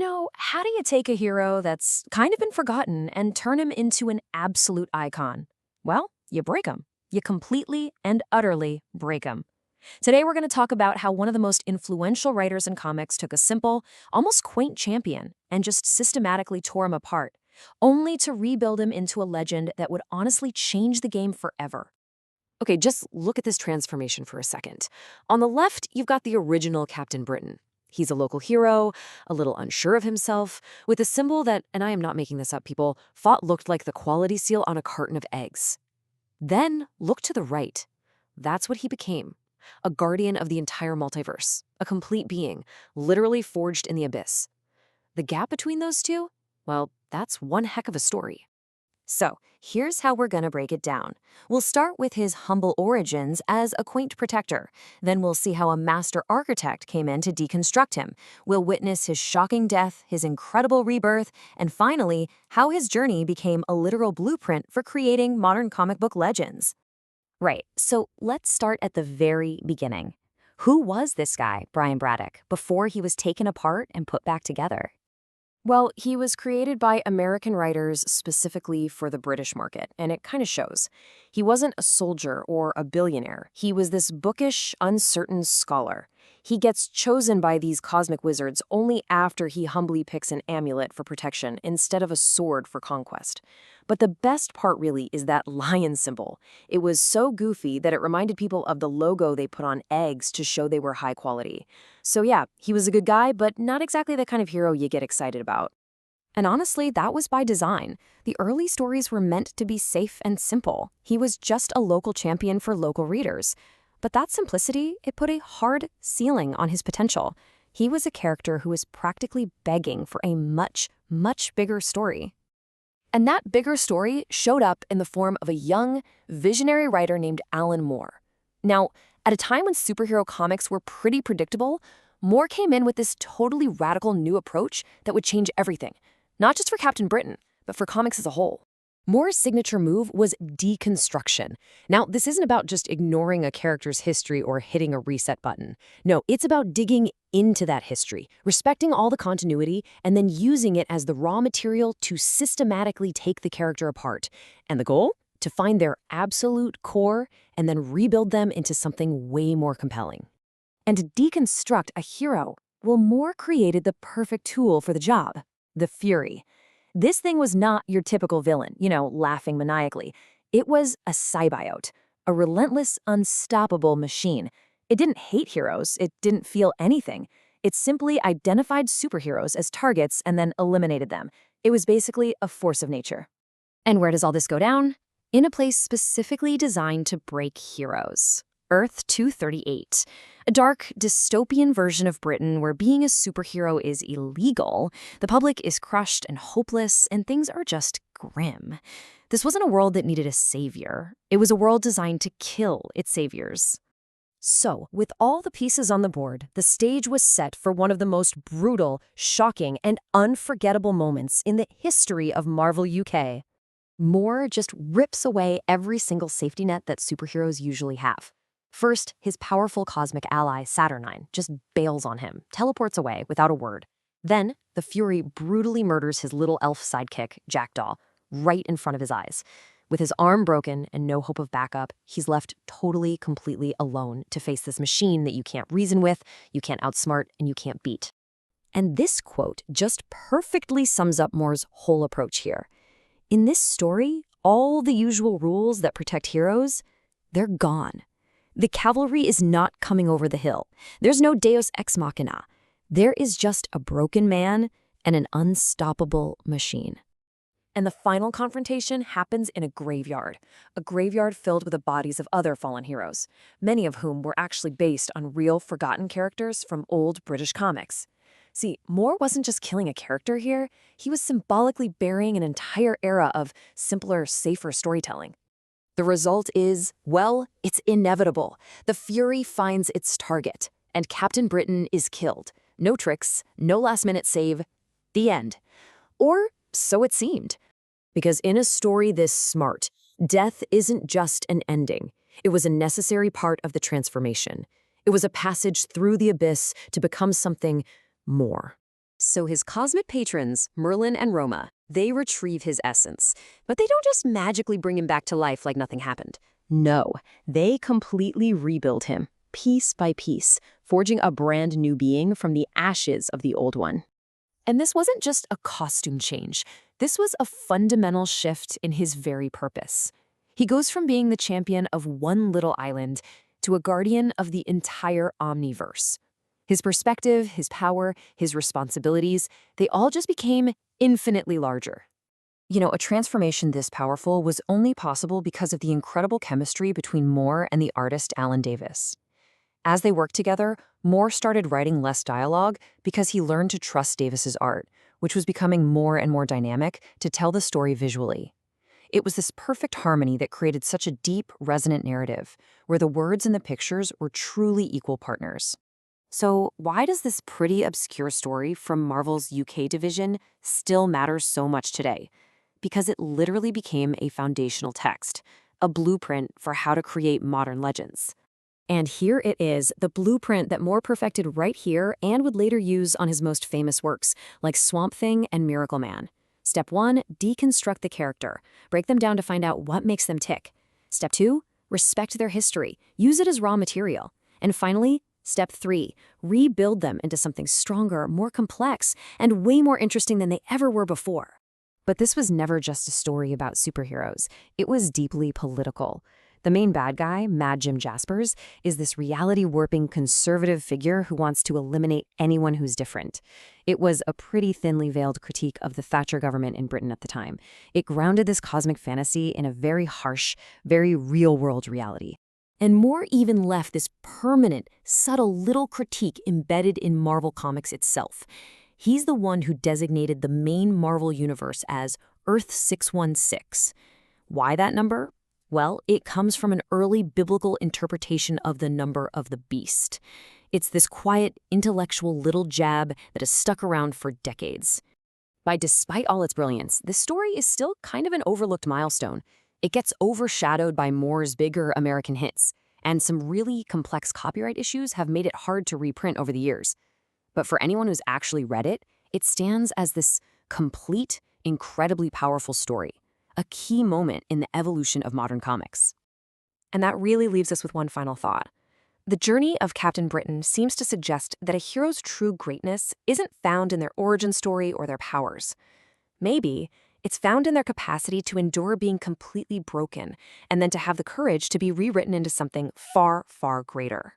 How do you take a hero that's kind of been forgotten and turn him into an absolute icon? Well, you break him. You completely and utterly break him. Today, we're going to talk about how one of the most influential writers in comics took a simple, almost quaint champion and just systematically tore him apart, only to rebuild him into a legend that would honestly change the game forever. Okay, just look at this transformation for a second. On the left, you've got the original Captain Britain. He's a local hero, a little unsure of himself, with a symbol that, and I am not making this up, people, thought looked like the quality seal on a carton of eggs. Then look to the right. That's what he became. A guardian of the entire multiverse, a complete being, literally forged in the abyss. The gap between those two? Well, that's one heck of a story. So, here's how we're going to break it down. We'll start with his humble origins as a quaint protector. Then we'll see how a master architect came in to deconstruct him. We'll witness his shocking death, his incredible rebirth, and finally, how his journey became a literal blueprint for creating modern comic book legends. Right, so let's start at the very beginning. Who was this guy, Brian Braddock, before he was taken apart and put back together? Well, he was created by American writers specifically for the British market, and it kind of shows. He wasn't a soldier or a billionaire. He was this bookish, uncertain scholar. He gets chosen by these cosmic wizards only after he humbly picks an amulet for protection instead of a sword for conquest. But the best part really is that lion symbol. It was so goofy that it reminded people of the logo they put on eggs to show they were high quality. So yeah, he was a good guy, but not exactly the kind of hero you get excited about. And honestly, that was by design. The early stories were meant to be safe and simple. He was just a local champion for local readers. But that simplicity, it put a hard ceiling on his potential. He was a character who was practically begging for a much, much bigger story. And that bigger story showed up in the form of a young, visionary writer named Alan Moore. Now, at a time when superhero comics were pretty predictable, Moore came in with this totally radical new approach that would change everything. Not just for Captain Britain, but for comics as a whole. Moore's signature move was deconstruction. Now, this isn't about just ignoring a character's history or hitting a reset button. No, it's about digging into that history, respecting all the continuity, and then using it as the raw material to systematically take the character apart. And the goal? To find their absolute core and then rebuild them into something way more compelling. And to deconstruct a hero, well, Moore created the perfect tool for the job, the Fury. This thing was not your typical villain, laughing maniacally. It was a symbiote, a relentless, unstoppable machine. It didn't hate heroes, it didn't feel anything. It simply identified superheroes as targets and then eliminated them. It was basically a force of nature. And where does all this go down? In a place specifically designed to break heroes. Earth 238, a dark, dystopian version of Britain where being a superhero is illegal, the public is crushed and hopeless, and things are just grim. This wasn't a world that needed a savior. It was a world designed to kill its saviors. So, with all the pieces on the board, the stage was set for one of the most brutal, shocking, and unforgettable moments in the history of Marvel UK. Moore just rips away every single safety net that superheroes usually have. First, his powerful cosmic ally, Saturnine, just bails on him, teleports away without a word. Then, the Fury brutally murders his little elf sidekick, Jackdaw, right in front of his eyes. With his arm broken and no hope of backup, he's left totally, completely alone to face this machine that you can't reason with, you can't outsmart, and you can't beat. And this quote just perfectly sums up Moore's whole approach here. In this story, all the usual rules that protect heroes, they're gone. The cavalry is not coming over the hill. There's no deus ex machina. There is just a broken man and an unstoppable machine. And the final confrontation happens in a graveyard filled with the bodies of other fallen heroes, many of whom were actually based on real forgotten characters from old British comics. See, Moore wasn't just killing a character here, he was symbolically burying an entire era of simpler, safer storytelling. The result is, well, it's inevitable. The Fury finds its target, and Captain Britain is killed. No tricks, no last-minute save. The end. Or so it seemed. Because in a story this smart, death isn't just an ending. It was a necessary part of the transformation. It was a passage through the abyss to become something more. So his cosmic patrons, Merlin and Roma, they retrieve his essence. But they don't just magically bring him back to life like nothing happened. No, they completely rebuild him, piece by piece, forging a brand new being from the ashes of the old one. And this wasn't just a costume change. This was a fundamental shift in his very purpose. He goes from being the champion of one little island to a guardian of the entire omniverse. His perspective, his power, his responsibilities, they all just became infinitely larger. A transformation this powerful was only possible because of the incredible chemistry between Moore and the artist Alan Davis. As they worked together, Moore started writing less dialogue because he learned to trust Davis's art, which was becoming more and more dynamic to tell the story visually. It was this perfect harmony that created such a deep, resonant narrative, where the words and the pictures were truly equal partners. So why does this pretty obscure story from Marvel's UK division still matter so much today? Because it literally became a foundational text, a blueprint for how to create modern legends. And here it is, the blueprint that Moore perfected right here and would later use on his most famous works, like Swamp Thing and Miracle Man. Step 1, deconstruct the character. Break them down to find out what makes them tick. Step 2, respect their history. Use it as raw material. And finally, Step 3, rebuild them into something stronger, more complex, and way more interesting than they ever were before. But this was never just a story about superheroes. It was deeply political. The main bad guy, Mad Jim Jaspers, is this reality-warping conservative figure who wants to eliminate anyone who's different. It was a pretty thinly veiled critique of the Thatcher government in Britain at the time. It grounded this cosmic fantasy in a very harsh, very real-world reality. And Moore even left this permanent, subtle little critique embedded in Marvel Comics itself. He's the one who designated the main Marvel universe as Earth 616. Why that number? Well, it comes from an early biblical interpretation of the number of the beast. It's this quiet, intellectual little jab that has stuck around for decades. Despite all its brilliance, this story is still kind of an overlooked milestone. It gets overshadowed by Moore's bigger American hits, and some really complex copyright issues have made it hard to reprint over the years. But for anyone who's actually read it, it stands as this complete, incredibly powerful story, a key moment in the evolution of modern comics. And that really leaves us with one final thought. The journey of Captain Britain seems to suggest that a hero's true greatness isn't found in their origin story or their powers. Maybe it's found in their capacity to endure being completely broken and then to have the courage to be rewritten into something far, far greater.